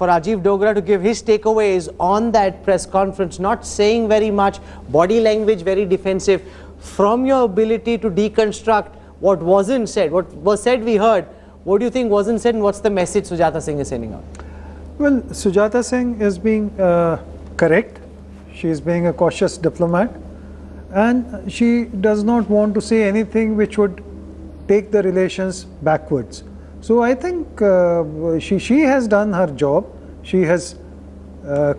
for Rajiv Dogra to give his takeaways on that press conference, not saying very much, body language very defensive. From your ability to deconstruct what wasn't said, what was said we heard, what do you think wasn't said, and what's the message Sujata Singh is sending out? Well, Sujata Singh is being correct. She is being a cautious diplomat, and she does not want to say anything which would take the relations backwards. So I think she has done her job. She has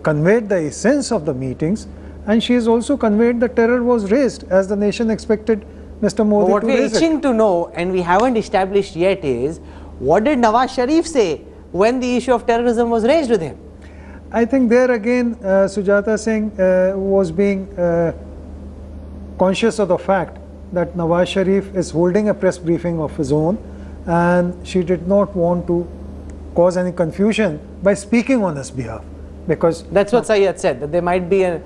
conveyed the essence of the meetings, and she has also conveyed that terror was raised as the nation expected Mr. Modi what to we're raise itching it. to know, and we haven't established yet, is what did Nawaz Sharif say when the issue of terrorism was raised with him? I think there again Sujata Singh was being conscious of the fact that Nawaz Sharif is holding a press briefing of his own, and she did not want to cause any confusion by speaking on his behalf, because that's what Syed said, that there might be a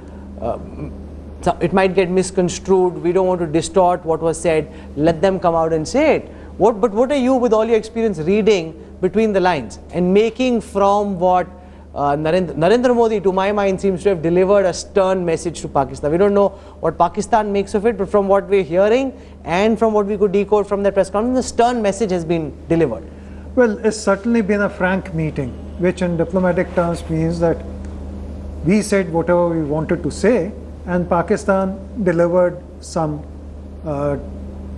it might get misconstrued. We don't want to distort what was said. Let them come out and say it. But what are you, with all your experience, reading between the lines and making from what Narendra Modi, to my mind, seems to have delivered a stern message to Pakistan? We don't know what Pakistan makes of it, but from what we're hearing and from what we could decode from that press conference, a stern message has been delivered. Well, it's certainly been a frank meeting, which in diplomatic terms means that we said whatever we wanted to say, and Pakistan delivered some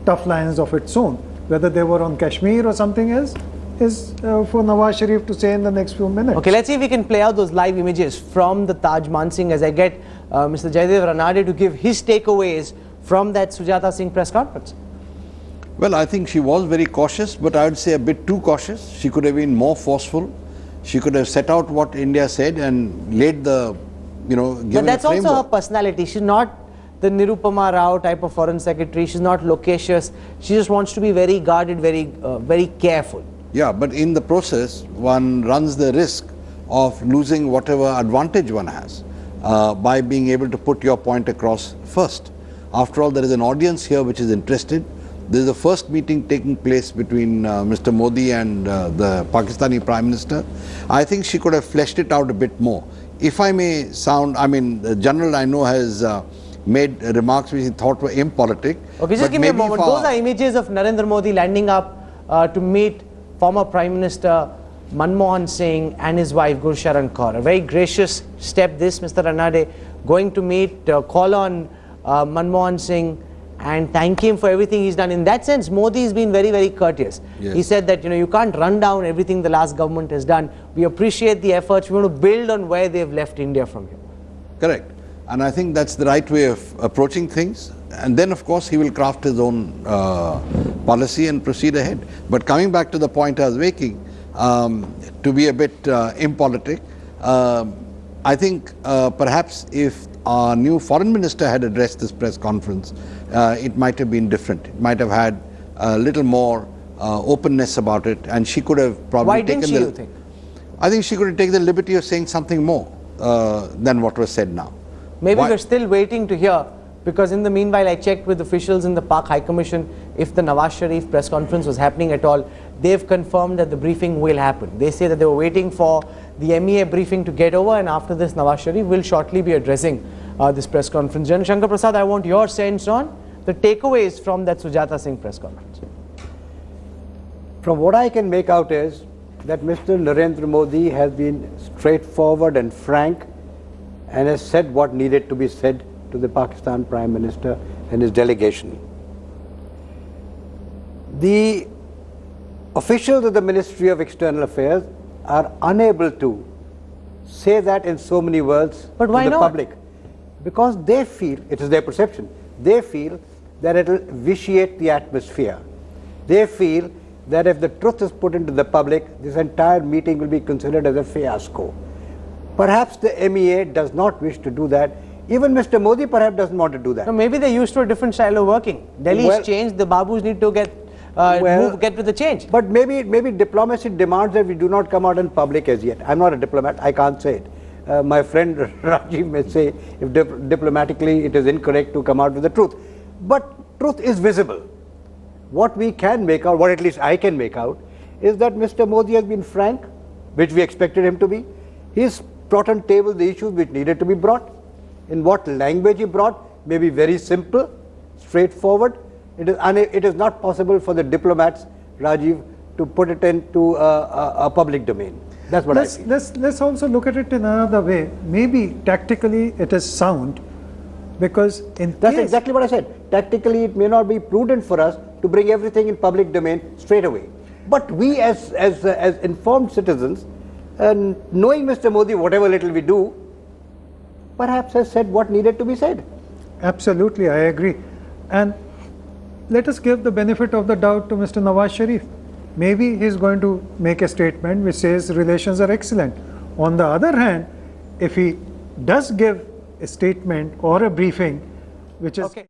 tough lines of its own. Whether they were on Kashmir or something else is for Nawaz Sharif to say in the next few minutes. Okay, let's see if we can play out those live images from the Taj Mansingh as I get Mr. Jaidev Ranade to give his takeaways from that Sujata Singh press conference. Well, I think she was very cautious, but I would say a bit too cautious. She could have been more forceful. She could have set out what India said and laid the, given But that's a framework. also her personality. She's not the Nirupama Rao type of foreign secretary. She's not loquacious. She just wants to be very guarded, very careful. Yeah, but in the process, one runs the risk of losing whatever advantage one has by being able to put your point across first. After all, there is an audience here which is interested. This is the first meeting taking place between Mr. Modi and the Pakistani Prime Minister. I think she could have fleshed it out a bit more. If I may sound, the General I know has made remarks which he thought were impolitic. Okay, just give me a moment. Those are images of Narendra Modi landing up to meet former Prime Minister Manmohan Singh and his wife Gursharan Kaur. A very gracious step this, Mr. Ranade, going to meet, call on Manmohan Singh and thank him for everything he's done. In that sense, Modi has been very, very courteous. Yes. He said that, you can't run down everything the last government has done. We appreciate the efforts. We want to build on where they've left India from here. Correct. And I think that's the right way of approaching things. And then, of course, he will craft his own policy and proceed ahead. But coming back to the point I was making, to be a bit impolitic, I think perhaps if our new foreign minister had addressed this press conference, it might have been different. It might have had a little more openness about it, and she could have probably Why didn't she, you think? I think she could have taken the liberty of saying something more than what was said now. Maybe we're still waiting to hear, because in the meanwhile I checked with officials in the PAK High Commission if the Nawaz Sharif press conference was happening at all. They've confirmed that the briefing will happen. They say that they were waiting for the MEA briefing to get over, and after this Nawaz Sharif will shortly be addressing this press conference. Jan Shankar Prasad, I want your sense on the takeaways from that Sujata Singh press conference. From what I can make out is that Mr. Narendra Modi has been straightforward and frank and has said what needed to be said to the Pakistan Prime Minister and his delegation. The officials of the Ministry of External Affairs are unable to say that in so many words to the public, because they feel, it is their perception, they feel that it will vitiate the atmosphere. They feel that if the truth is put into the public, this entire meeting will be considered as a fiasco. Perhaps the MEA does not wish to do that. Even Mr. Modi perhaps doesn't want to do that. No, maybe they're used to a different style of working. Delhi's changed, the Babus need to get with the change. But maybe diplomacy demands that we do not come out in public as yet. I'm not a diplomat, I can't say it. My friend Rajiv may say if diplomatically it is incorrect to come out with the truth. But truth is visible. What we can make out, what at least I can make out, is that Mr. Modi has been frank, which we expected him to be. He's brought on table the issues which needed to be brought. In what language he brought may be very simple, straightforward. It is not possible for the diplomats, Rajiv, to put it into a public domain. That's what I feel. Let's also look at it in another way. Maybe tactically it is sound, because that's exactly what I said. Tactically, it may not be prudent for us to bring everything in public domain straight away. But we, as informed citizens, knowing Mr. Modi, whatever little we do, perhaps has said what needed to be said. Absolutely, I agree. And let us give the benefit of the doubt to Mr. Nawaz Sharif. Maybe he's going to make a statement which says relations are excellent. On the other hand, if he does give a statement or a briefing which is